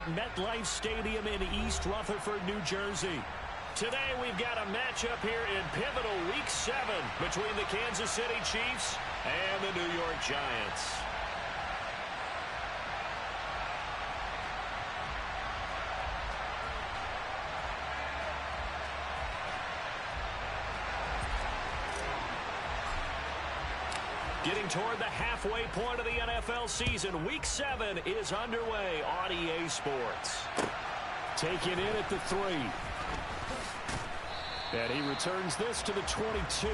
MetLife Stadium in East Rutherford, New Jersey. Today we've got a matchup here in pivotal Week 7 between the Kansas City Chiefs and the New York Giants. Getting toward the halfway point of the NFL season, Week 7 is underway on EA Sports. Taken in at the 3. And he returns this to the 22.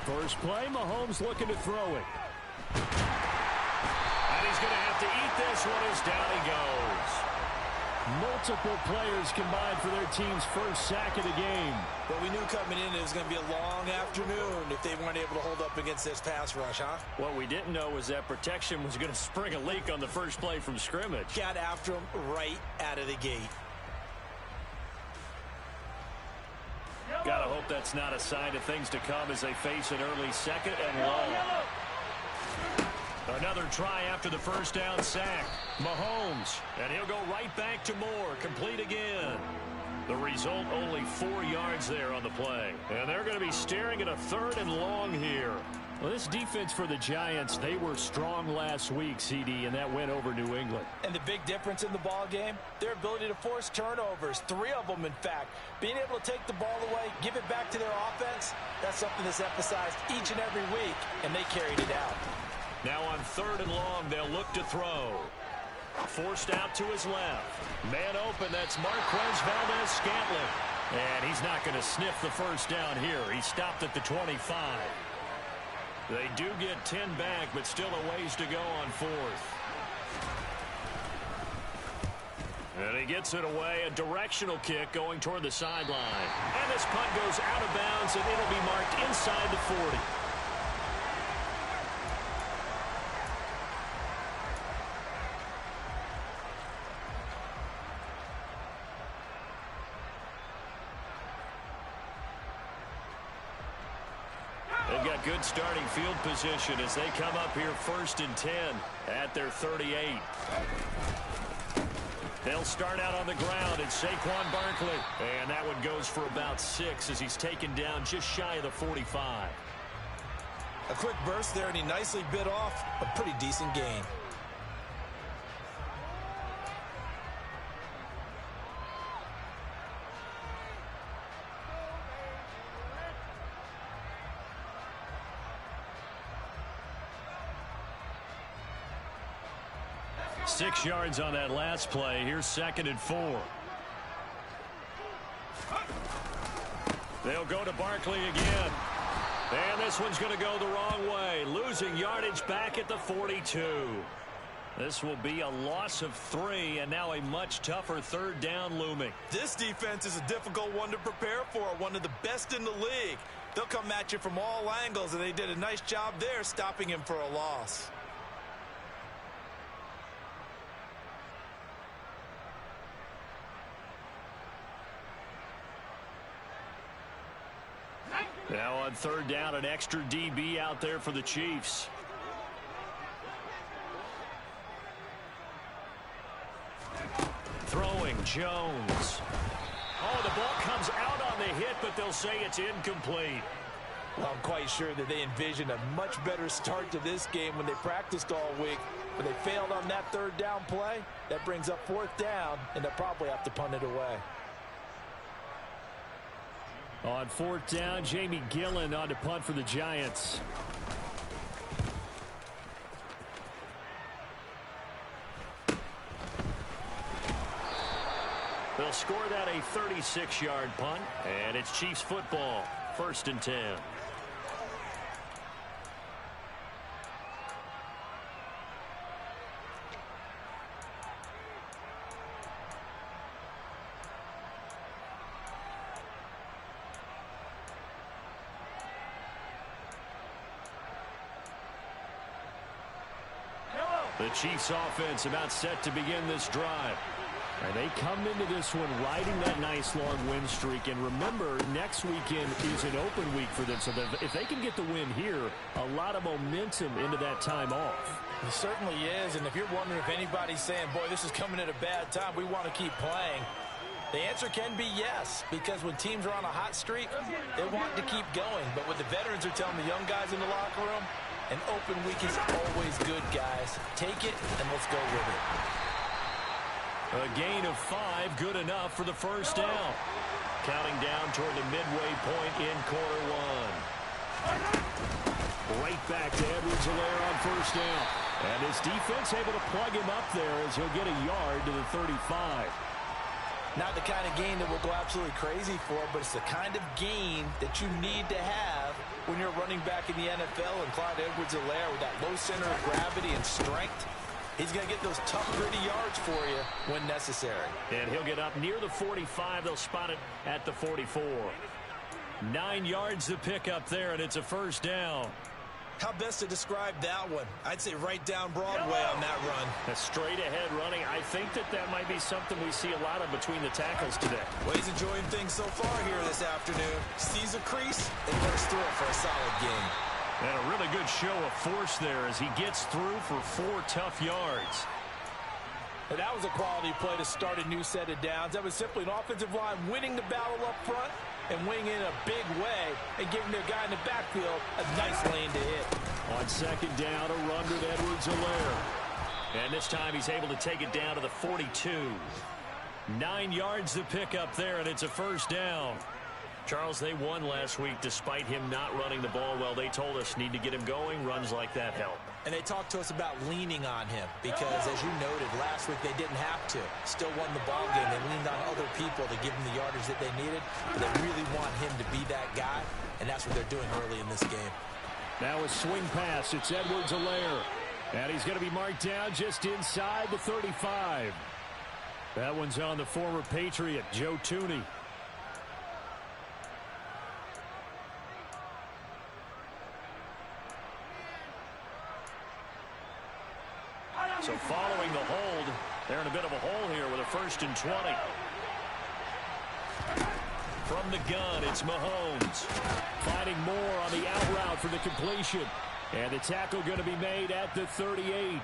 First play, Mahomes looking to throw it. And he's going to have to eat this one as down he goes. Multiple players combined for their team's first sack of the game. But we knew coming in it was going to be a long afternoon if they weren't able to hold up against this pass rush, huh? What we didn't know was that protection was going to spring a leak on the first play from scrimmage. Got after him right out of the gate. Gotta hope that's not a sign of things to come as they face an early second and long. Another try after the first down sack. Mahomes, and he'll go right back to Moore, complete again. The result, only 4 yards there on the play. And they're going to be staring at a third and long here. Well, this defense for the Giants, they were strong last week, CD, and that went over New England. And the big difference in the ball game, their ability to force turnovers, 3 of them, in fact. Being able to take the ball away, give it back to their offense, that's something that's emphasized each and every week, and they carried it out. Now on third and long, they'll look to throw. Forced out to his left. Man open, that's Marquez Valdes-Scantling. And he's not going to sniff the first down here. He stopped at the 25. They do get 10 back, but still a ways to go on fourth. And he gets it away, a directional kick going toward the sideline. And this punt goes out of bounds, and it'll be marked inside the 40. They've got good starting field position as they come up here first and 10 at their 38. They'll start out on the ground. It's Saquon Barkley. And that one goes for about 6 as he's taken down just shy of the 45. A quick burst there, and he nicely bit off a pretty decent gain. Six yards on that last play. Here's second and 4. They'll go to Barkley again. And this one's going to go the wrong way. Losing yardage back at the 42. This will be a loss of 3, and now a much tougher third down looming. This defense is a difficult one to prepare for, one of the best in the league. They'll come at you from all angles, and they did a nice job there stopping him for a loss. Now on third down, an extra DB out there for the Chiefs. Throwing Jones. Oh, the ball comes out on the hit, but they'll say it's incomplete. Well, I'm quite sure that they envisioned a much better start to this game when they practiced all week. But they failed on that third down play. That brings up fourth down, and they'll probably have to punt it away. On fourth down, Jamie Gillen on to punt for the Giants. They'll score that a 36-yard punt, and it's Chiefs football, first and 10. The Chiefs offense about set to begin this drive. And they come into this one riding that nice long win streak. And remember, next weekend is an open week for them. So if they can get the win here, a lot of momentum into that time off. It certainly is. And if you're wondering if anybody's saying, boy, this is coming at a bad time, we want to keep playing, the answer can be yes. Because when teams are on a hot streak, they want to keep going. But what the veterans are telling the young guys in the locker room, an open week is always good, guys. Take it, and let's go with it. A gain of 5, good enough for the first down. Counting down toward the midway point in quarter one. Right back to Edwards-Helaire on first down. And his defense able to plug him up there as he'll get a yard to the 35. Not the kind of gain that will go absolutely crazy for, but it's the kind of gain that you need to have when you're running back in the NFL. And Clyde Edwards-Helaire with that low center of gravity and strength, he's going to get those tough, gritty yards for you when necessary. And he'll get up near the 45. They'll spot it at the 44. 9 yards to pick up there, and it's a first down. How best to describe that one? I'd say right down Broadway on that run. A straight-ahead running. I think that might be something we see a lot of between the tackles today. Well, he's enjoying things so far here this afternoon. Sees a crease and bursts through it for a solid game. And a really good show of force there as he gets through for 4 tough yards. And that was a quality play to start a new set of downs. That was simply an offensive line winning the battle up front and winning in a big way and giving their guy in the backfield a nice lane to hit. On second down, a run with Edwards-Helaire. And this time he's able to take it down to the 42. 9 yards to pick up there, and it's a first down. Charles, they won last week despite him not running the ball well. They told us need to get him going. Runs like that help. And they talked to us about leaning on him because, as you noted, last week they didn't have to. Still won the ball game. They leaned on other people to give them the yardage that they needed. But they really want him to be that guy, and that's what they're doing early in this game. Now a swing pass. It's Edwards-Helaire. And he's going to be marked down just inside the 35. That one's on the former Patriot, Joe Thuney. So following the hold, they're in a bit of a hole here with a 1st and 20. From the gun, it's Mahomes. Finding Moore on the out route for the completion. And the tackle going to be made at the 38.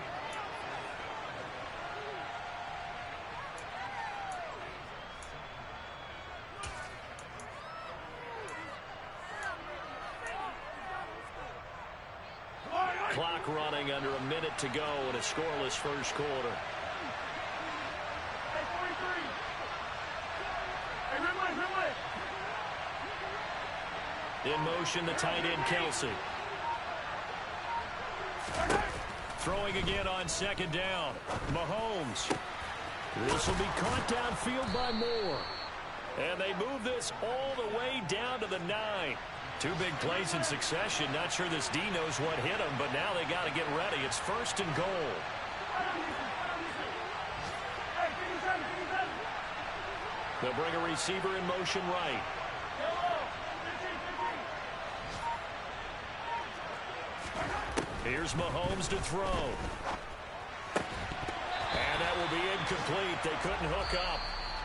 Clock running under a minute to go in a scoreless first quarter. In motion, the tight end, Kelsey. Throwing again on second down. Mahomes. This will be caught downfield by Moore. And they move this all the way down to the 9. 2 big plays in succession. Not sure this D knows what hit him, but now they got to get ready. It's 1st and goal. They'll bring a receiver in motion right. Here's Mahomes to throw. And that will be incomplete. They couldn't hook up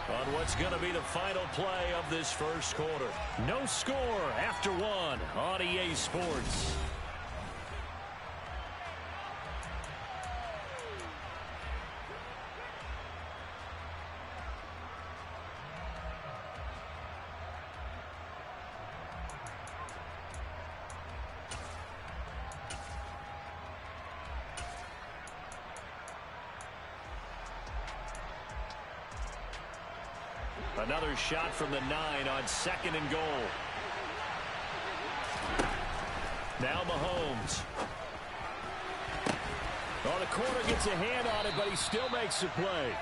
on what's going to be the final play of this first quarter. No score after 1 on EA Sports. Another shot from the 9 on 2nd and goal. Now Mahomes. Oh, the corner gets a hand on it, but he still makes the play.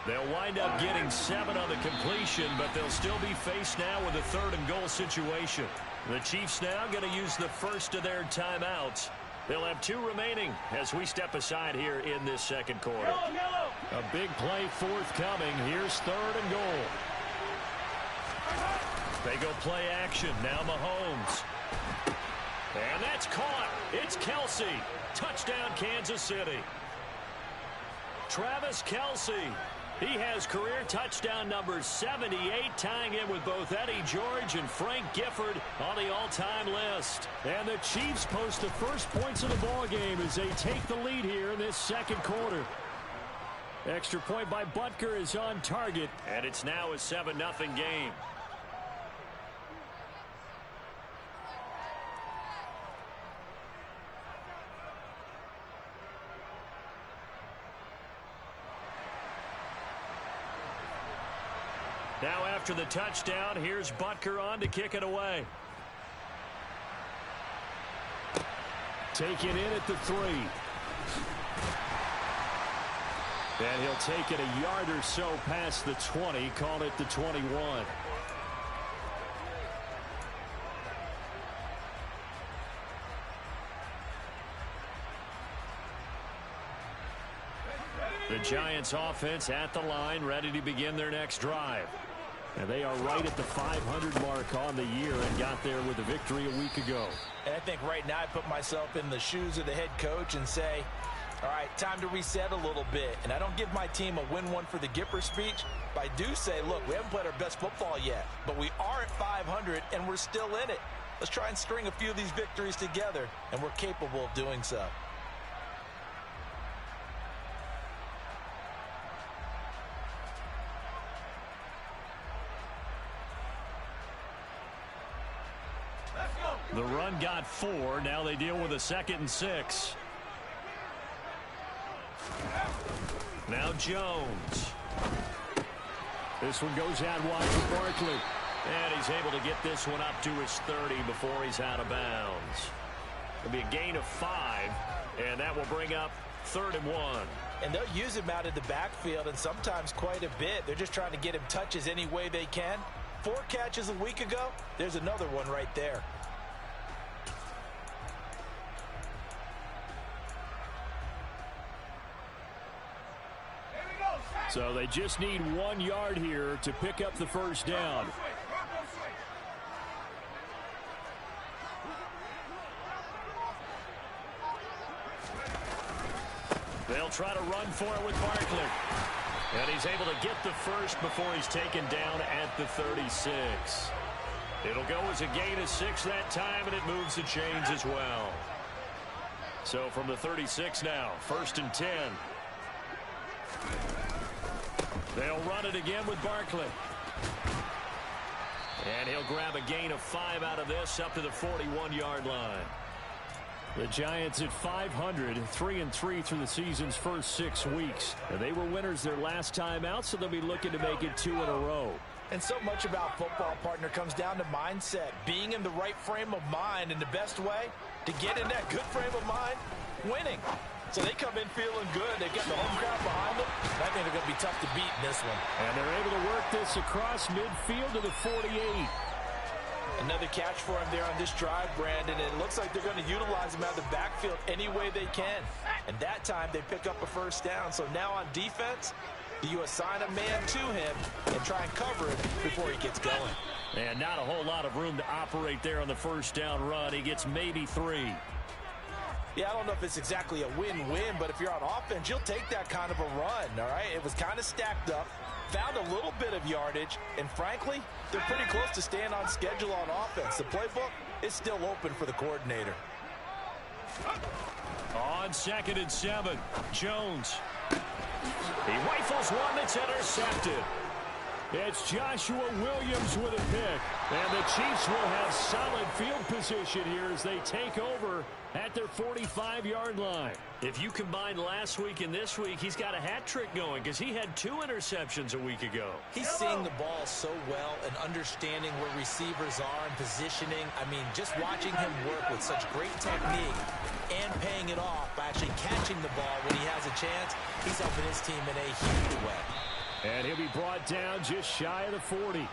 They'll wind up getting 7 on the completion, but they'll still be faced now with a 3rd and goal situation. The Chiefs now going to use the first of their timeouts. They'll have 2 remaining as we step aside here in this second quarter. A big play forthcoming. Here's 3rd and goal. They go play action. Now Mahomes. And that's caught. It's Kelce. Touchdown, Kansas City. Travis Kelce. He has career touchdown number 78, tying in with both Eddie George and Frank Gifford on the all-time list. And the Chiefs post the first points of the ball game as they take the lead here in this second quarter. Extra point by Butker is on target, and it's now a 7-0 game. Now after the touchdown, here's Butker on to kick it away. Taken in at the 3. And he'll take it a yard or so past the 20, call it the 21. The Giants offense at the line, ready to begin their next drive. And they are right at the 500 mark on the year and got there with a victory a week ago. And I think right now I put myself in the shoes of the head coach and say, all right, time to reset a little bit. And I don't give my team a win one for the Gipper speech, but I do say, look, we haven't played our best football yet, but we are at 500 and we're still in it. Let's try and string a few of these victories together, and we're capable of doing so. The run got 4. Now they deal with a 2nd and 6. Now Jones. This one goes out wide for Barkley. And he's able to get this one up to his 30 before he's out of bounds. It'll be a gain of 5. And that will bring up 3rd and 1. And they'll use him out of the backfield, and sometimes quite a bit. They're just trying to get him touches any way they can. 4 catches a week ago. There's another one right there. So they just need 1 yard here to pick up the first down. They'll try to run for it with Barkley. And he's able to get the first before he's taken down at the 36. It'll go as a gain of 6 that time, and it moves the chains as well. So from the 36 now, 1st and 10. They'll run it again with Barkley. And he'll grab a gain of 5 out of this up to the 41-yard line. The Giants at 500, 3-3 through the season's first 6 weeks. And they were winners their last time out, so they'll be looking to make it 2 in a row. And so much about football, partner, comes down to mindset. Being in the right frame of mind, and the best way to get in that good frame of mind, winning. So they come in feeling good. They get the home crowd behind them. I think they're going to be tough to beat in this one. And they're able to work this across midfield to the 48. Another catch for him there on this drive, Brandon. And it looks like they're going to utilize him out of the backfield any way they can. And that time they pick up a first down. So now on defense, do you assign a man to him and try and cover it before he gets going? And not a whole lot of room to operate there on the first down run. He gets maybe 3. Yeah, I don't know if it's exactly a win-win, but if you're on offense, you'll take that kind of a run, all right? It was kind of stacked up, found a little bit of yardage, and frankly, they're pretty close to staying on schedule on offense. The playbook is still open for the coordinator. On 2nd and 7, Jones. He rifles one that's intercepted. It's Joshua Williams with a pick. And the Chiefs will have solid field position here as they take over at their 45-yard line. If you combine last week and this week, he's got a hat trick going because he had 2 interceptions a week ago. He's seeing the ball so well and understanding where receivers are and positioning. I mean, just watching him work with such great technique and paying it off by actually catching the ball when he has a chance, he's helping his team in a huge way. And he'll be brought down just shy of the 40.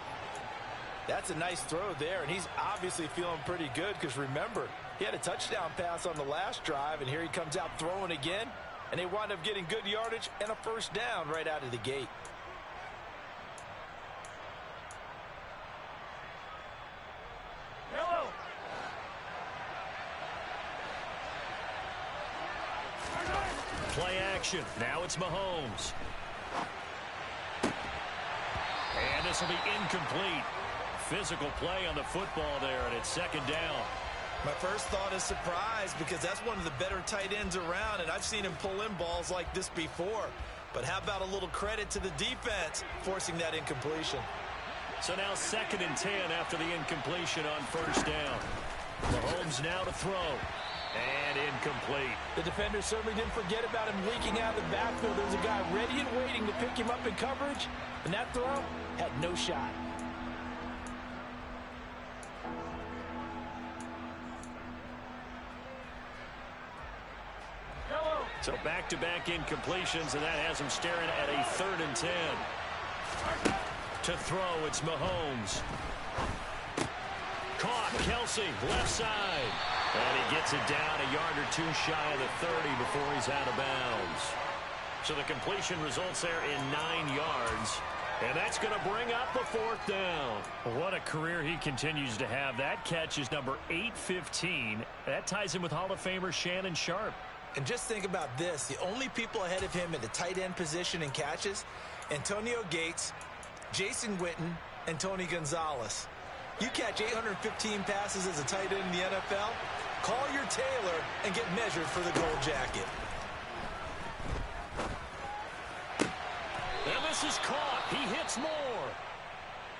That's a nice throw there, and he's obviously feeling pretty good because, remember, he had a touchdown pass on the last drive, and here he comes out throwing again, and they wind up getting good yardage and a first down right out of the gate. action. Now it's Mahomes. And this will be incomplete. Physical play on the football there, and it's second down. My first thought is surprise, because that's one of the better tight ends around, and I've seen him pull in balls like this before. But how about a little credit to the defense forcing that incompletion? So now 2nd and 10 after the incompletion on first down. Mahomes now to throw. And incomplete. The defender certainly didn't forget about him leaking out of the backfield. There's a guy ready and waiting to pick him up in coverage, and that throw had no shot. So back-to-back incompletions, and that has him staring at a 3rd and 10. To throw, it's Mahomes. Caught, Kelsey, left side. And he gets it down a yard or two shy of the 30 before he's out of bounds. So the completion results there in 9 yards. And that's going to bring up the 4th down. What a career he continues to have. That catch is number 815. That ties him with Hall of Famer Shannon Sharpe. And just think about this. The only people ahead of him in the tight end position in catches, Antonio Gates, Jason Witten, and Tony Gonzalez. You catch 815 passes as a tight end in the NFL, call your tailor and get measured for the gold jacket. And this is caught. He hits more.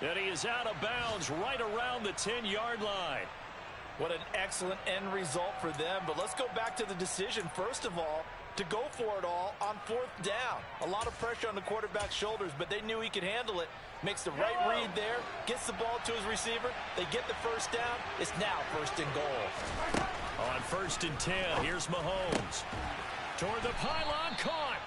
And he is out of bounds right around the 10-yard line. What an excellent end result for them. But let's go back to the decision, first of all, to go for it all on 4th down. A lot of pressure on the quarterback's shoulders, but they knew he could handle it. Makes the right read there, gets the ball to his receiver. They get the first down. It's now 1st and goal. On 1st and 10, here's Mahomes. Toward the pylon, caught.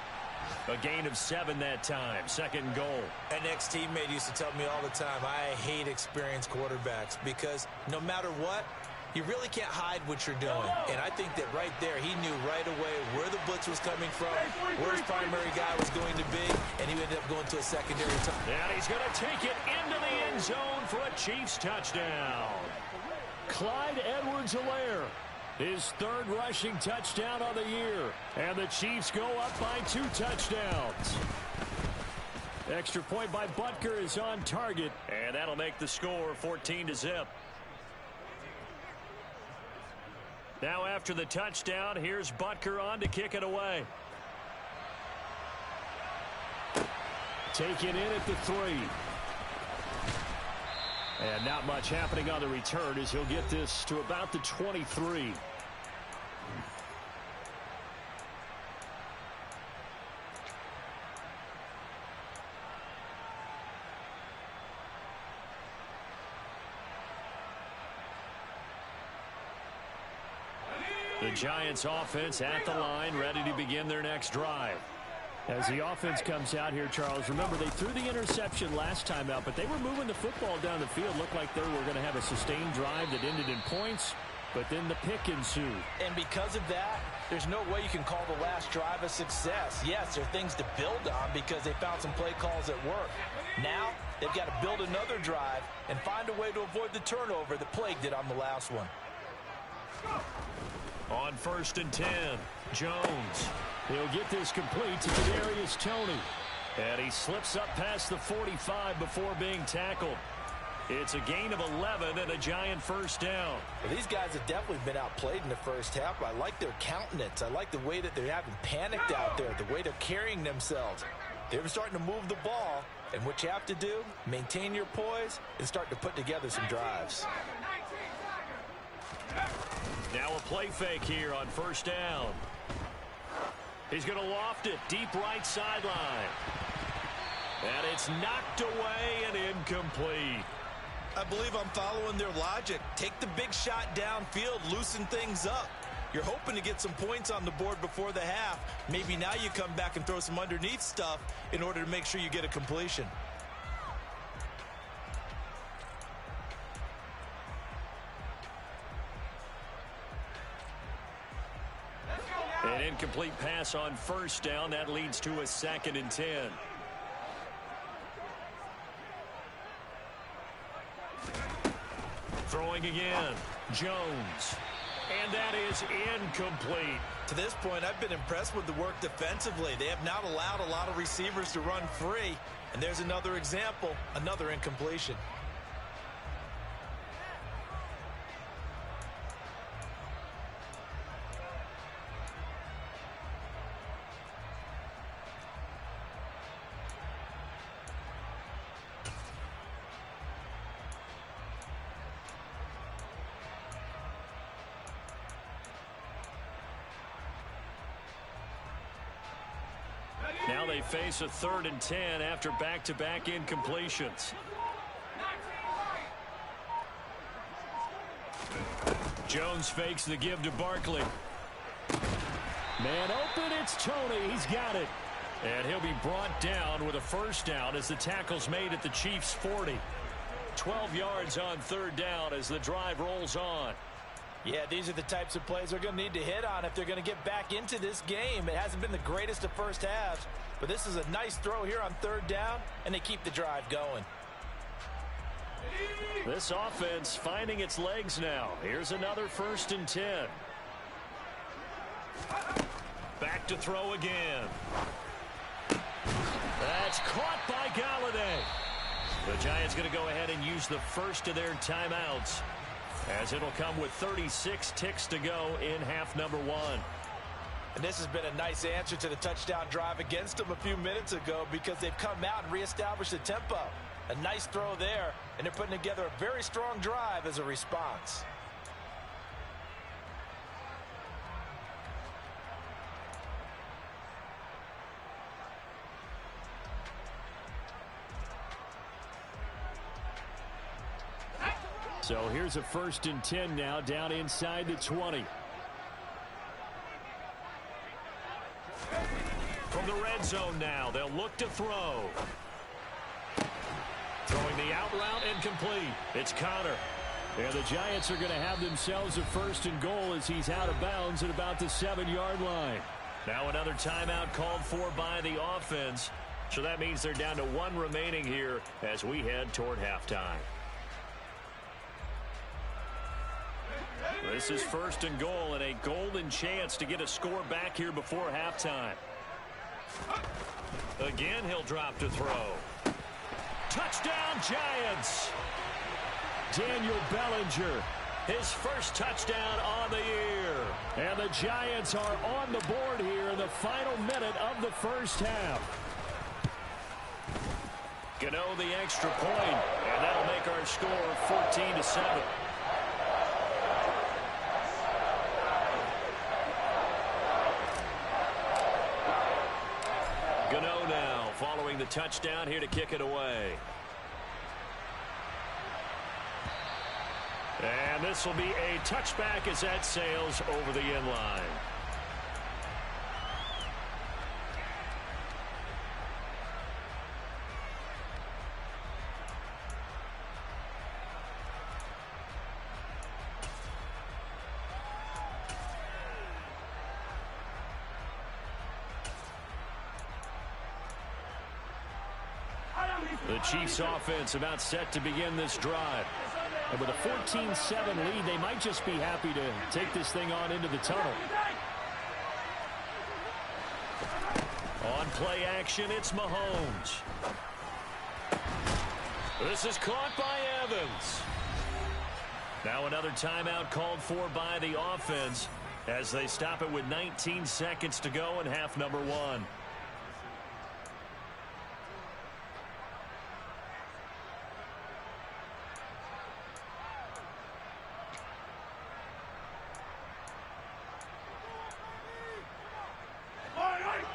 A gain of 7 that time. 2nd and goal. An ex-teammate used to tell me all the time, I hate experienced quarterbacks because no matter what, you really can't hide what you're doing. And I think that right there, he knew right away where the blitz was coming from, where his primary guy was going to be, and he ended up going to a secondary touch. And he's going to take it into the end zone for a Chiefs touchdown. Clyde Edwards-Helaire, his 3rd rushing touchdown of the year. And the Chiefs go up by 2 touchdowns. Extra point by Butker is on target, and that'll make the score 14-0. Now after the touchdown, here's Butker on to kick it away. Taken in at the 3. And not much happening on the return as he'll get this to about the 23. The Giants offense at the line, ready to begin their next drive. As the offense comes out here, Charles, remember they threw the interception last time out, but they were moving the football down the field. Looked like they were going to have a sustained drive that ended in points, but then the pick ensued. And because of that, there's no way you can call the last drive a success. Yes, there are things to build on because they found some play calls that work. Now, they've got to build another drive and find a way to avoid the turnover that plagued it on the last one. On 1st and 10, Jones. He'll get this complete to Kadarius Toney. And he slips up past the 45 before being tackled. It's a gain of 11 and a Giant 1st down. Well, these guys have definitely been outplayed in the first half. I like their countenance. I like the way that they're having panicked out there, the way they're carrying themselves. They're starting to move the ball, and what you have to do, maintain your poise and start to put together some drives. Now a play fake here on 1st down. He's going to loft it deep right sideline. And it's knocked away and incomplete. I believe I'm following their logic. Take the big shot downfield, loosen things up. You're hoping to get some points on the board before the half. Maybe now you come back and throw some underneath stuff in order to make sure you get a completion. An incomplete pass on 1st down. That leads to a 2nd and 10. Throwing again. Jones. And that is incomplete. To this point, I've been impressed with the work defensively. They have not allowed a lot of receivers to run free. And there's another example, another incompletion. Now they face a 3rd and 10 after back-to-back incompletions. Jones fakes the give to Barkley. Man open, it's Tony. He's got it. And he'll be brought down with a first down as the tackle's made at the Chiefs' 40. 12 yards on 3rd down as the drive rolls on. Yeah, these are the types of plays they're going to need to hit on if they're going to get back into this game. It hasn't been the greatest of first halves, but this is a nice throw here on 3rd down, and they keep the drive going. This offense finding its legs now. Here's another 1st and 10. Back to throw again. That's caught by Galladay. The Giants going to go ahead and use the first of their timeouts, as it'll come with 36 ticks to go in half number 1. And this has been a nice answer to the touchdown drive against them a few minutes ago, because they've come out and reestablished the tempo. A nice throw there, and they're putting together a very strong drive as a response. So here's a 1st and 10 now, down inside the 20. From the red zone now, they'll look to throw. Throwing the out route and complete. It's Connor. And the Giants are going to have themselves a 1st and goal as he's out of bounds at about the 7-yard line. Now another timeout called for by the offense. So that means they're down to 1 remaining here as we head toward halftime. This is 1st and goal and a golden chance to get a score back here before halftime. Again, he'll drop to throw. Touchdown, Giants! Daniel Bellinger, his first touchdown on the year. And the Giants are on the board here in the final minute of the first half. Gano the extra point, and that'll make our score 14-7. Gano now following the touchdown here to kick it away. And this will be a touchback as that sails over the end line. The Chiefs offense about set to begin this drive. And with a 14-7 lead, they might just be happy to take this thing on into the tunnel. On play action, it's Mahomes. This is caught by Evans. Now another timeout called for by the offense as they stop it with 19 seconds to go in half number 1.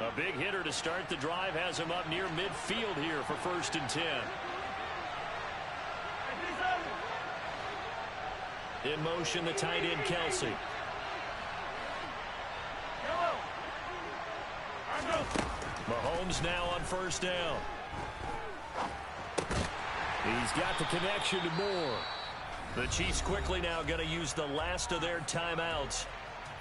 A big hitter to start the drive has him up near midfield here for 1st and 10. In motion, the tight end, Kelsey. Mahomes now on 1st down. He's got the connection to Moore. The Chiefs quickly now going to use the last of their timeouts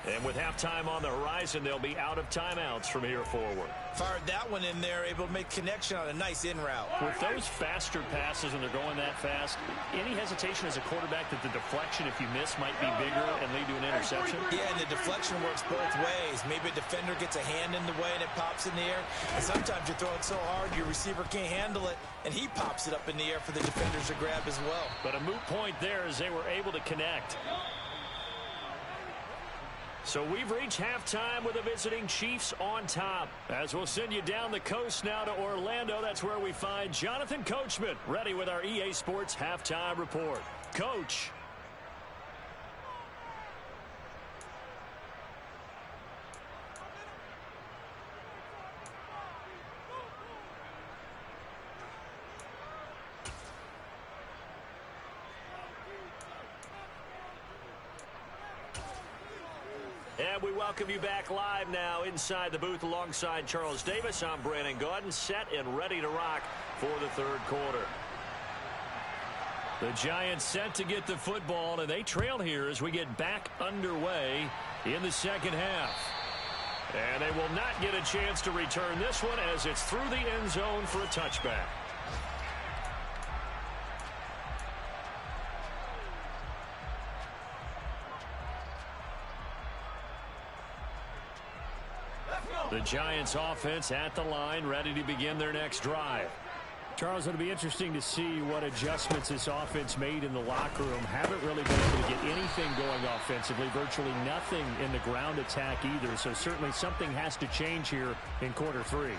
And with halftime on the horizon, they'll be out of timeouts from here forward. Fired that one in there, able to make connection on a nice in route. With those faster passes and they're going that fast, any hesitation as a quarterback that the deflection, if you miss, might be bigger and lead to an interception? Yeah, and the deflection works both ways. Maybe a defender gets a hand in the way and it pops in the air. And sometimes you're throwing so hard your receiver can't handle it, and he pops it up in the air for the defenders to grab as well. But a moot point there as they were able to connect. So we've reached halftime with the visiting Chiefs on top. As we'll send you down the coast now to Orlando, that's where we find Jonathan Coachman ready with our EA Sports Halftime Report. Coach. And we welcome you back live now inside the booth alongside Charles Davis. I'm Brandon Gaudin, set and ready to rock for the third quarter. The Giants set to get the football, and they trail here as we get back underway in the second half. And they will not get a chance to return this one as it's through the end zone for a touchback. The Giants offense at the line, ready to begin their next drive. Charles, it'll be interesting to see what adjustments this offense made in the locker room. Haven't really been able to get anything going offensively, virtually nothing in the ground attack either. So certainly something has to change here in quarter three.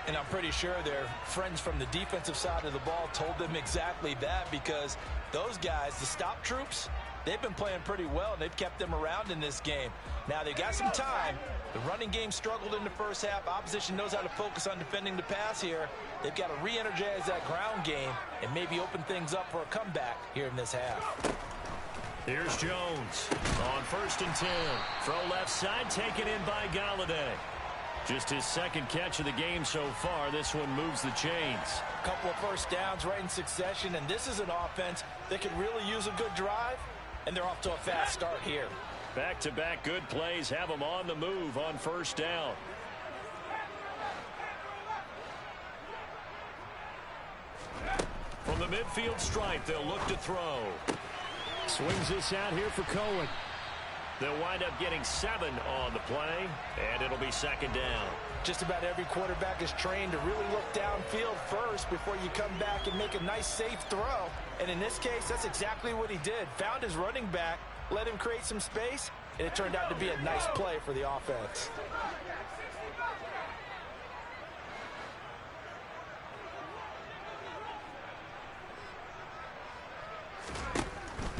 And I'm pretty sure their friends from the defensive side of the ball told them exactly that, because those guys, the stop troops, they've been playing pretty well, and they've kept them around in this game. Now, they've got some time. The running game struggled in the first half. Opposition knows how to focus on defending the pass here. They've got to re-energize that ground game and maybe open things up for a comeback here in this half. Here's Jones on 1st and 10. Throw left side, taken in by Galladay. Just his second catch of the game so far. This one moves the chains. A couple of first downs right in succession, and this is an offense that could really use a good drive, and they're off to a fast start here. Back-to-back good plays have them on the move on first down. From the midfield stripe, they'll look to throw. Swings this out here for Cohen. They'll wind up getting 7 on the play, and it'll be second down. Just about every quarterback is trained to really look downfield first before you come back and make a nice, safe throw. And in this case, that's exactly what he did. Found his running back, let him create some space, and it turned out to be a nice play for the offense.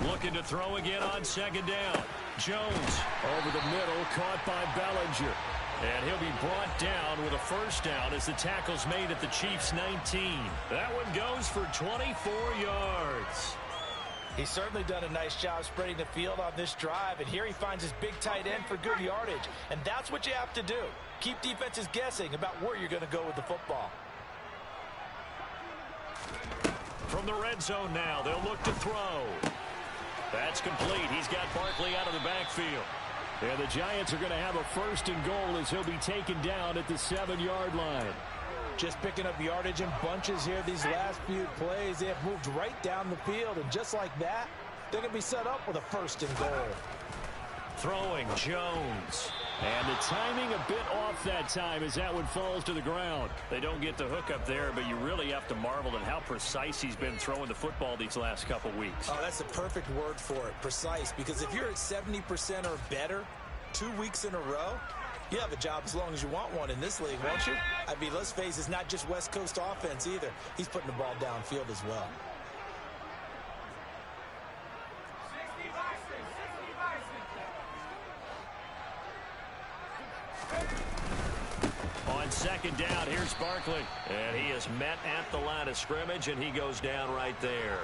Looking to throw again on second down. Jones over the middle, caught by Bellinger. And he'll be brought down with a first down as the tackle's made at the Chiefs' 19. That one goes for 24 yards. He's certainly done a nice job spreading the field on this drive, and here he finds his big tight end for good yardage. And that's what you have to do. Keep defenses guessing about where you're going to go with the football. From the red zone now, they'll look to throw. That's complete. He's got Barkley out of the backfield. And the Giants are going to have a 1st and goal as he'll be taken down at the 7-yard line. Just picking up yardage in bunches here these last few plays. They have moved right down the field, and just like that, they're going to be set up with a 1st and goal. Throwing Jones. And the timing a bit off that time as that one falls to the ground. They don't get the hook up there, but you really have to marvel at how precise he's been throwing the football these last couple weeks. Oh, that's the perfect word for it, precise, because if you're at 70% or better 2 weeks in a row, you have a job as long as you want one in this league, won't you? I mean, let's face it, it's not just West Coast offense either. He's putting the ball downfield as well. On second down, here's Barkley. And he is met at the line of scrimmage, and he goes down right there.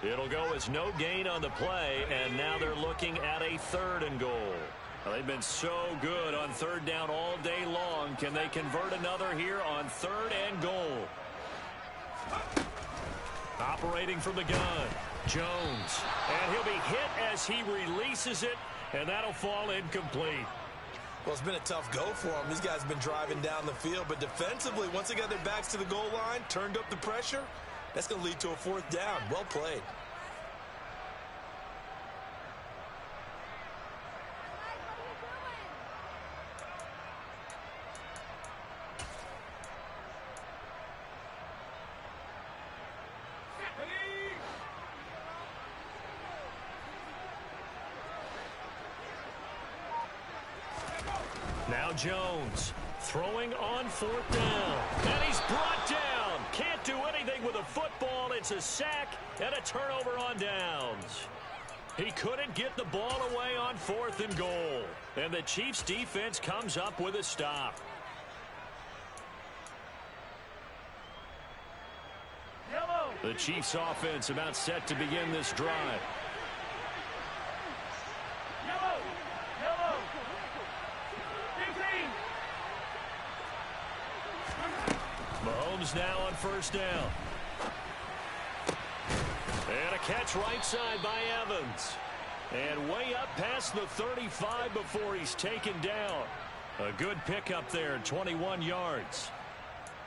It'll go as no gain on the play, and now they're looking at a 3rd and goal. Well, they've been so good on 3rd down all day long. Can they convert another here on 3rd and goal? Operating from the gun, Jones. And he'll be hit as he releases it And that'll fall incomplete. Well, it's been a tough go for them. These guys have been driving down the field, but defensively, once they got their backs to the goal line, turned up the pressure, that's going to lead to a fourth down. Well played. Now Jones throwing on fourth down. And he's brought down. Can't do anything with a football. It's a sack and a turnover on downs. He couldn't get the ball away on 4th and goal. And the Chiefs defense comes up with a stop. The Chiefs offense about set to begin this drive. Mahomes now on first down. And a catch right side by Evans. And way up past the 35 before he's taken down. A good pickup there, 21 yards.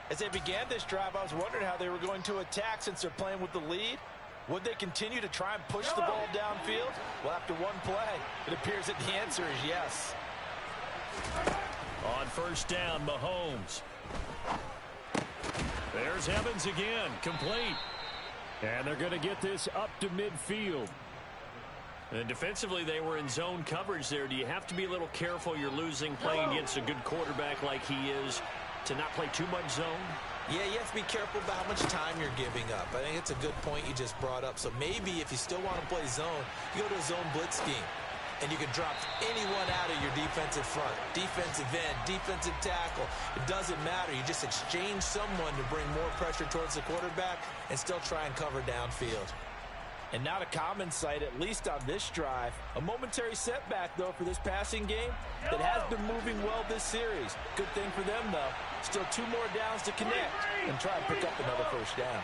As they began this drive, I was wondering how they were going to attack since they're playing with the lead. Would they continue to try and push the ball downfield? Well, after one play, it appears that the answer is yes. On first down, Mahomes. There's Evans again, complete. And they're going to get this up to midfield. And defensively, they were in zone coverage there. Do you have to be a little careful? You're losing playing against a good quarterback like he is to not play too much zone? Yeah, you have to be careful about how much time you're giving up. I think it's a good point you just brought up. So maybe if you still want to play zone, you go to a zone blitz scheme. And you can drop anyone out of your defensive front. Defensive end, defensive tackle. It doesn't matter. You just exchange someone to bring more pressure towards the quarterback and still try and cover downfield. And not a common sight, at least on this drive. A momentary setback, though, for this passing game that has been moving well this series. Good thing for them, though. Still 2 more downs to connect and try and pick up another first down.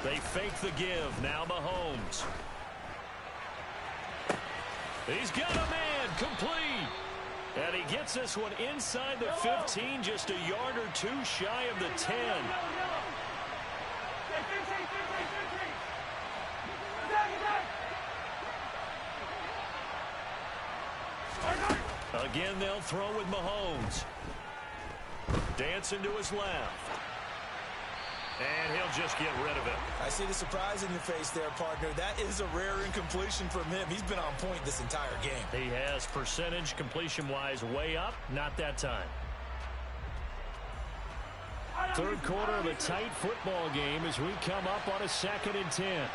They fake the give. Now Mahomes. He's got a man complete. And he gets this one inside the 15, just a yard or 2 shy of the 10. Again, they'll throw with Mahomes. Dancing to his left. And he'll just get rid of it. I see the surprise in your face there, partner. That is a rare incompletion from him. He's been on point this entire game. He has percentage completion-wise way up. Not that time. Third quarter of a tight football game as we come up on a 2nd and 10.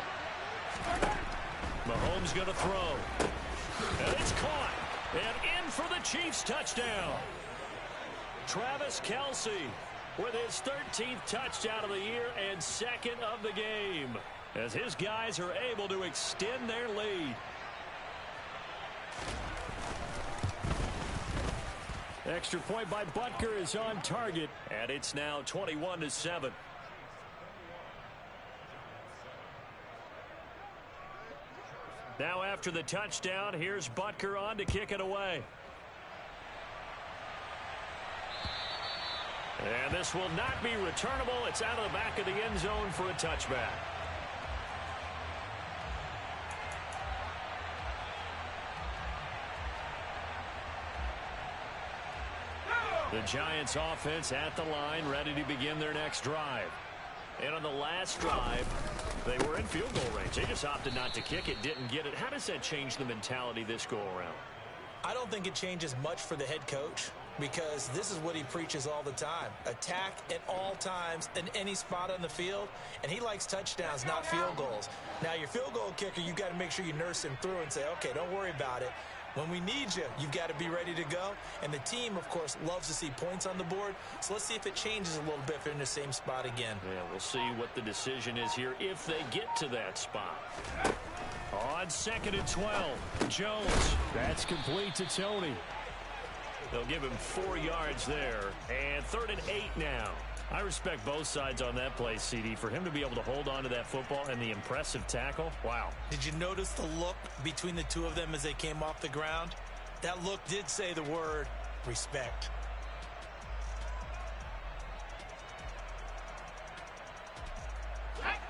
Mahomes going to throw. And it's caught. And in for the Chiefs touchdown. Travis Kelce with his 13th touchdown of the year and 2nd of the game, as his guys are able to extend their lead. Extra point by Butker is on target, and it's now 21-7. Now after the touchdown, here's Butker on to kick it away. And this will not be returnable. It's out of the back of the end zone for a touchback. The Giants offense at the line, ready to begin their next drive. And on the last drive, they were in field goal range. They just opted not to kick it, didn't get it. How does that change the mentality this go around? I don't think it changes much for the head coach, because this is what he preaches all the time. Attack at all times in any spot on the field, and he likes touchdowns, not field goals. Now, your field goal kicker, you've got to make sure you nurse him through and say, okay, don't worry about it. When we need you, you've got to be ready to go. And the team, of course, loves to see points on the board. So let's see if it changes a little bit if they're in the same spot again. Yeah, we'll see what the decision is here if they get to that spot. On 2nd and 12, Jones. That's complete to Tony. They'll give him 4 yards there. And 3rd and 8 now. I respect both sides on that play, CD. For him to be able to hold on to that football and the impressive tackle, wow. Did you notice the look between the two of them as they came off the ground? That look did say the word respect.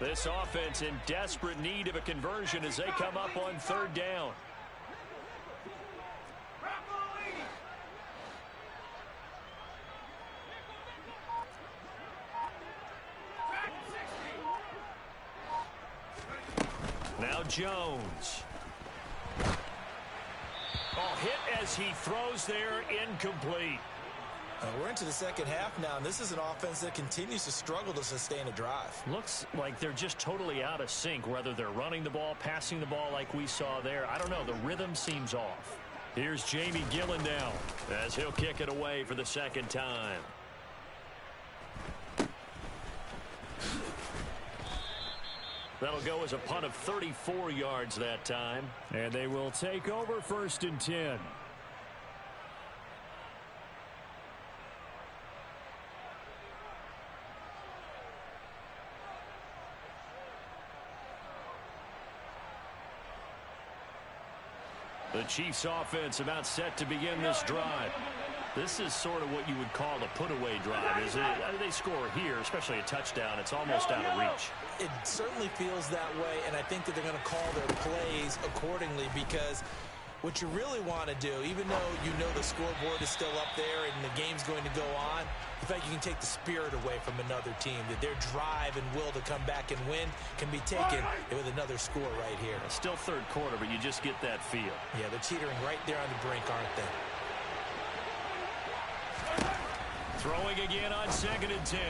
This offense in desperate need of a conversion as they come up on third down. Now Jones. Oh, hit as he throws there, incomplete. We're into the second half now, and this is an offense that continues to struggle to sustain a drive. Looks like they're just totally out of sync, whether they're running the ball, passing the ball like we saw there. I don't know. The rhythm seems off. Here's Jamie Gillen now as he'll kick it away for the second time. That'll go as a punt of 34 yards that time. And they will take over 1st and 10. The Chiefs offense about set to begin this drive. This is sort of what you would call a put-away drive, isn't it? They score here, especially a touchdown. It's almost out of reach. It certainly feels that way, and I think that they're going to call their plays accordingly, because what you really want to do, even though you know the scoreboard is still up there and the game's going to go on, the fact you can take the spirit away from another team, that their drive and will to come back and win can be taken with another score right here. It's still third quarter, but you just get that feel. Yeah, they're teetering right there on the brink, aren't they? Throwing again on 2nd and 10.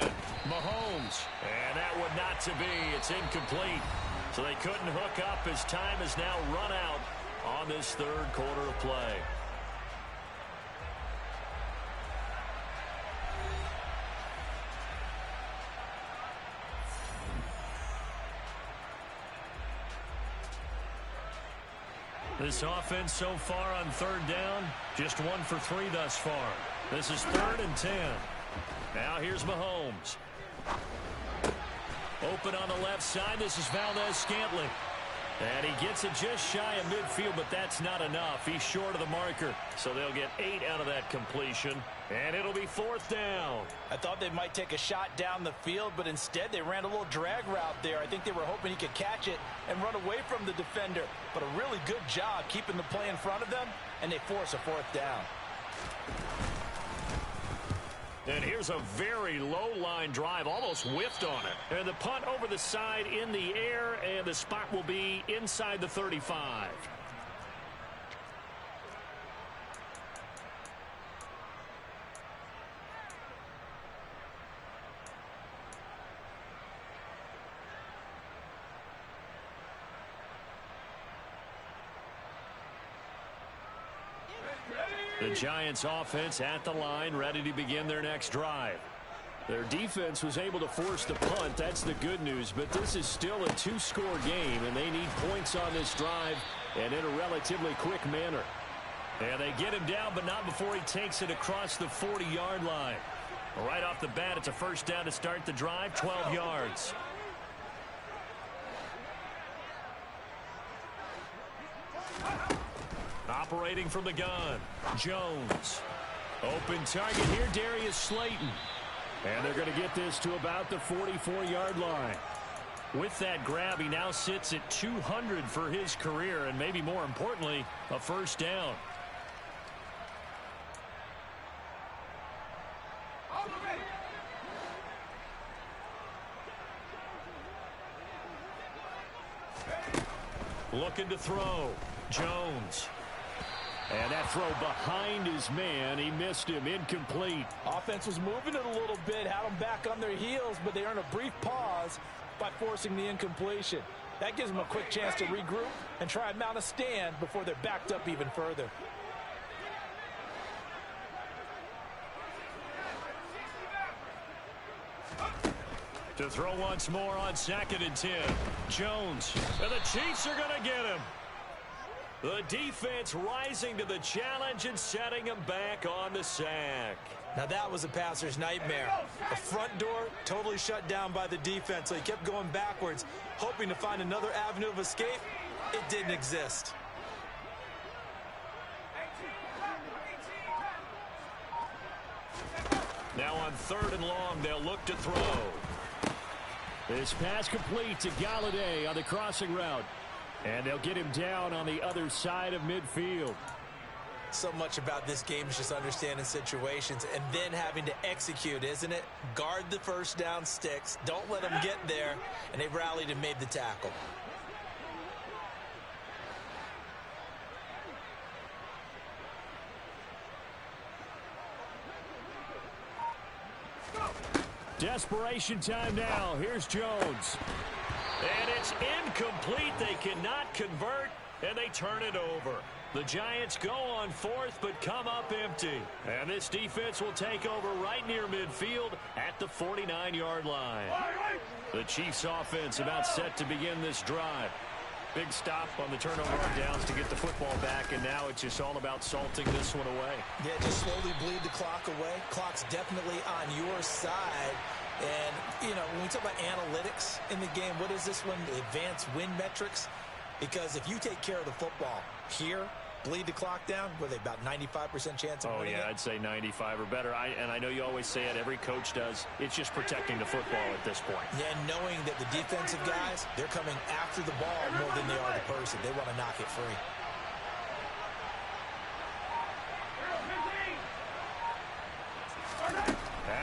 Mahomes. And that would not to be. It's incomplete. So they couldn't hook up as time has now run out on this third quarter of play. This offense so far on third down, just 1 for 3 thus far. This is 3rd and 10. Now here's Mahomes. Open on the left side. This is Valdez-Scantling. And he gets it just shy of midfield, but that's not enough. He's short of the marker. So they'll get 8 out of that completion. And it'll be 4th down. I thought they might take a shot down the field, but instead they ran a little drag route there. I think they were hoping he could catch it and run away from the defender. But a really good job keeping the play in front of them, and they force a 4th down. And here's a very low-line drive, almost whiffed on it. And the punt over the side in the air, and the spot will be inside the 35. The Giants offense at the line, ready to begin their next drive. Their defense was able to force the punt. That's the good news. But this is still a 2-score game, and they need points on this drive and in a relatively quick manner. And they get him down, but not before he takes it across the 40-yard line. Right off the bat, it's a 1st down to start the drive, 12 yards. Operating from the gun, Jones. Open target here, Darius Slayton. And they're going to get this to about the 44-yard line. With that grab, he now sits at 200 for his career, and maybe more importantly, a 1st down. Looking to throw, Jones. And that throw behind his man. He missed him. Incomplete. Offense was moving it a little bit, had them back on their heels, but they earned a brief pause by forcing the incompletion. That gives them a quick chance to regroup and try and mount a stand before they're backed up even further. To throw once more on 2nd and 10. Jones. And the Chiefs are going to get him. The defense rising to the challenge and setting him back on the sack. Now that was a passer's nightmare. The front door totally shut down by the defense, so he kept going backwards, hoping to find another avenue of escape. It didn't exist. Now on 3rd and long, they'll look to throw. This pass complete to Galladay on the crossing route. And they'll get him down on the other side of midfield. So much about this game is just understanding situations and then having to execute, isn't it? Guard the first down sticks. Don't let them get there. And they rallied and made the tackle. Desperation time now. Here's Jones. And it's incomplete. They cannot convert, and they turn it over. The Giants go on 4th, but come up empty. And this defense will take over right near midfield at the 49-yard line. The Chiefs offense about set to begin this drive. Big stop on the turnover on downs to get the football back, and now it's just all about salting this one away. Yeah, just slowly bleed the clock away. Clock's definitely on your side. And, you know, when we talk about analytics in the game, what is this one? The advanced win metrics? Because if you take care of the football here, bleed the clock down, were they about 95% chance of winning it? I'd say 95 or better. And I know you always say it, every coach does. It's just protecting the football at this point. Yeah, and knowing that the defensive guys, they're coming after the ball more than they are the person. They want to knock it free.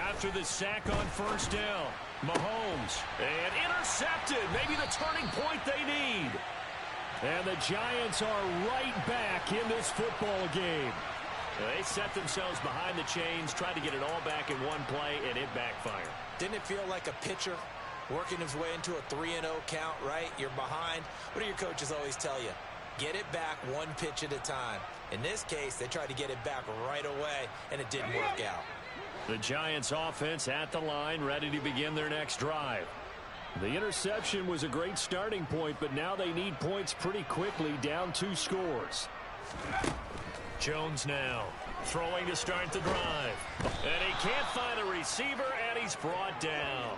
After the sack on 1st down, Mahomes, and intercepted. Maybe the turning point they need. And the Giants are right back in this football game. They set themselves behind the chains, tried to get it all back in one play, and it backfired. Didn't it feel like a pitcher working his way into a 3-0 count, right? You're behind. What do your coaches always tell you? Get it back one pitch at a time. In this case, they tried to get it back right away, and it didn't work out. The Giants offense at the line, ready to begin their next drive. The interception was a great starting point, but now they need points pretty quickly, down 2 scores. Jones now throwing to start the drive. And he can't find a receiver, and he's brought down.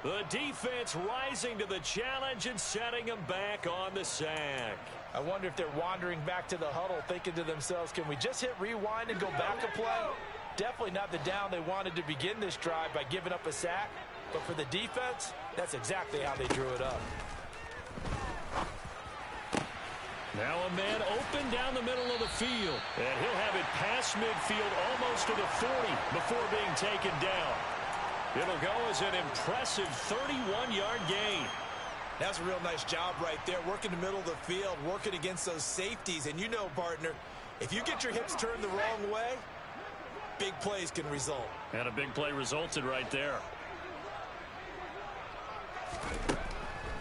The defense rising to the challenge and setting him back on the sack. I wonder if they're wandering back to the huddle, thinking to themselves, can we just hit rewind and go back a play? Definitely not the down they wanted to begin this drive by giving up a sack. But for the defense, that's exactly how they drew it up. Now a man open down the middle of the field. And he'll have it past midfield almost to the 40 before being taken down. It'll go as an impressive 31-yard gain. That's a real nice job right there, working the middle of the field, working against those safeties. And you know, partner, if you get your hips turned the wrong way, big plays can result. And a big play resulted right there.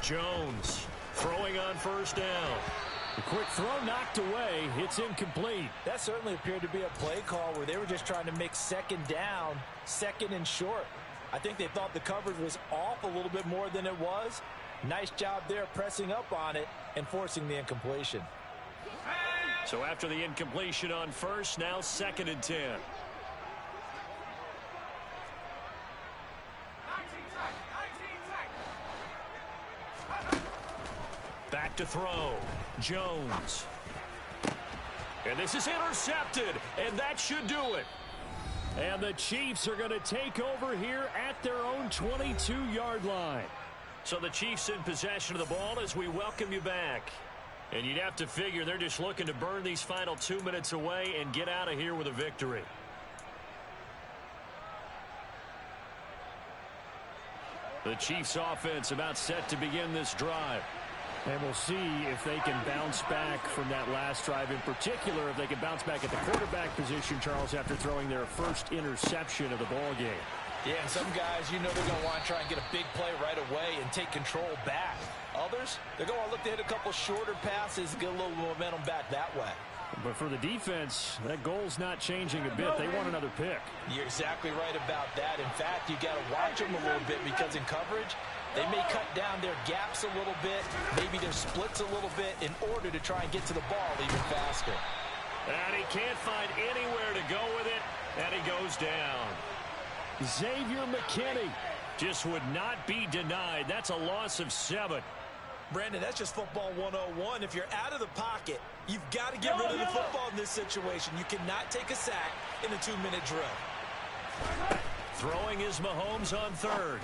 Jones throwing on 1st down. The quick throw knocked away. It's incomplete. That certainly appeared to be a play call where they were just trying to make 2nd down, 2nd and short. I think they thought the coverage was off a little bit more than it was. Nice job there pressing up on it and forcing the incompletion. So after the incompletion on 1st, now 2nd and 10. Back to throw. Jones. And this is intercepted, and that should do it. And the Chiefs are going to take over here at their own 22-yard line. So the Chiefs in possession of the ball as we welcome you back. And you'd have to figure they're just looking to burn these final 2 minutes away and get out of here with a victory. The Chiefs offense about set to begin this drive. And we'll see if they can bounce back from that last drive. In particular, if they can bounce back at the quarterback position, Charles, after throwing their first interception of the ball game. Yeah, and some guys, you know they're going to want to try and get a big play right away and take control back. Others, they're going to look to hit a couple shorter passes, get a little momentum back that way. But for the defense, that goal's not changing a bit. They want another pick. You're exactly right about that. In fact, you got to watch them a little bit because in coverage, They may cut down their gaps a little bit, maybe their splits a little bit in order to try and get to the ball even faster. And he can't find anywhere to go with it, and he goes down. Xavier McKinney just would not be denied. That's a loss of 7. Brandon, that's just football 101. If you're out of the pocket, you've got to get rid of the football in this situation. You cannot take a sack in a 2-minute drill. Throwing is Mahomes on 3rd.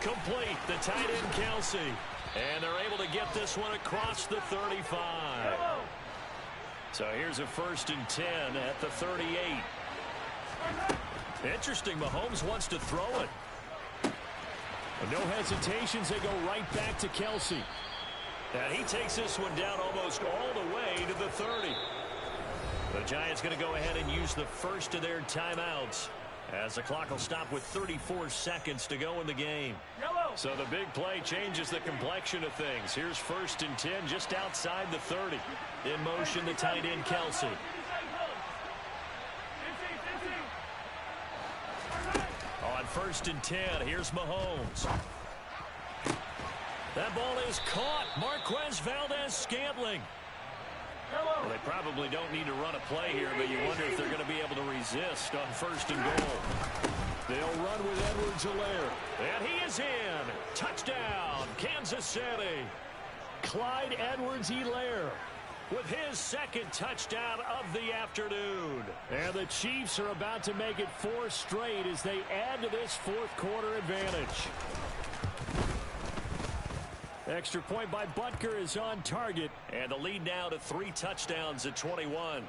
Complete, the tight end Kelce. And they're able to get this one across the 35. So here's a 1st and 10 at the 38. Interesting, Mahomes wants to throw it. No hesitations, they go right back to Kelce. And he takes this one down almost all the way to the 30. The Giants going to go ahead and use the first of their timeouts, as the clock will stop with 34 seconds to go in the game. So the big play changes the complexion of things. Here's 1st and 10 just outside the 30. In motion, the tight end Kelce. On 1st and 10, here's Mahomes. That ball is caught. Marquez Valdes-Scantling. Well, they probably don't need to run a play here, but you wonder if they're going to be able to resist on 1st and goal. They'll run with Edwards-Helaire. And he is in. Touchdown, Kansas City. Clyde Edwards-Helaire with his 2nd touchdown of the afternoon. And the Chiefs are about to make it 4 straight as they add to this 4th quarter advantage. Extra point by Butker is on target. And the lead now to 3 touchdowns at 21.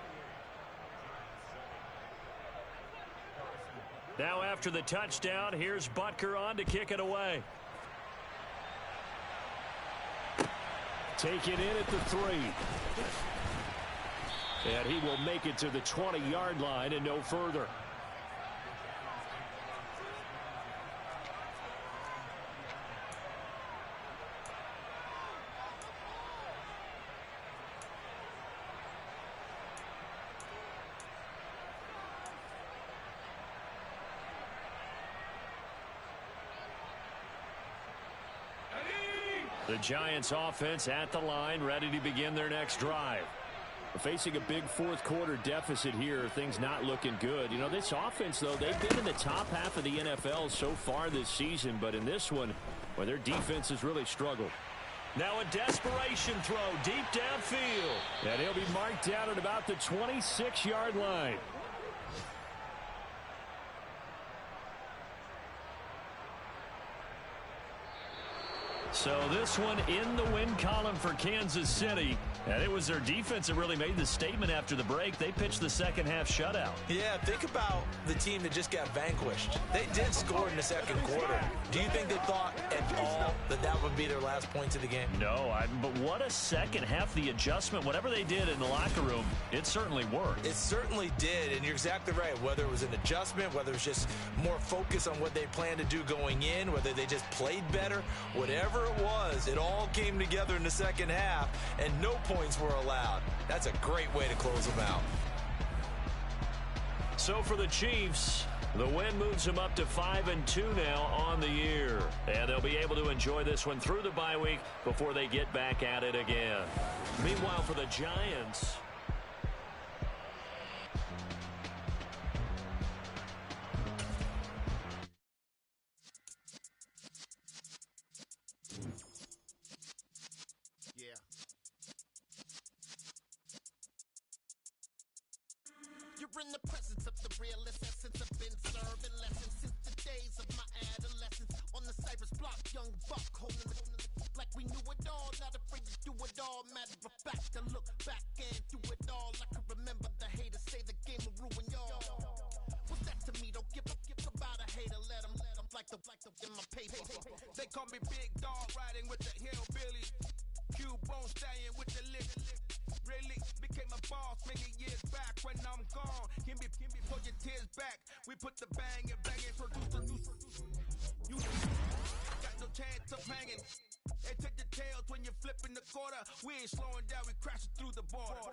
Now after the touchdown, here's Butker on to kick it away. Take it in at the 3. And he will make it to the 20-yard line and no further. The Giants offense at the line, ready to begin their next drive. Facing a big 4th quarter deficit here, things not looking good. You know, this offense, though, they've been in the top half of the NFL so far this season, but in this one, well, their defense has really struggled. Now a desperation throw deep downfield. And he'll be marked down at about the 26-yard line. So this one in the win column for Kansas City. And it was their defense that really made the statement after the break. They pitched the second half shutout. Yeah, think about the team that just got vanquished. They did score in the 2nd quarter. Do you think they thought at all that that would be their last points of the game? No, but what a second half. The adjustment, whatever they did in the locker room, it certainly worked. It certainly did, and you're exactly right. Whether it was an adjustment, whether it was just more focus on what they planned to do going in, whether they just played better, whatever it was, it all came together in the second half, and no points were allowed. That's a great way to close them out. So for the Chiefs, the win moves them up to 5-2 now on the year. And they'll be able to enjoy this one through the bye week before they get back at it again. Meanwhile, for the Giants, You're in the presence of the realest essence. I've been serving lessons since the days of my adolescence. On the Cypress block, young buck holding the like we knew it all. Not afraid to do it all. Matter of fact, to look back and do it all. I can remember the haters say the game will ruin y'all. What's that to me? Don't give about a hater. Let them like the in my paper. They call me Big Dog, riding with the hillbilly. Cubone staying with the lick. Really became a boss many years back. When I'm gone, give me pull your tears back. We put the bang and produce. You got no chance of hanging. They take the tails when you're flipping the quarter. We ain't slowing down, we crashing through the border.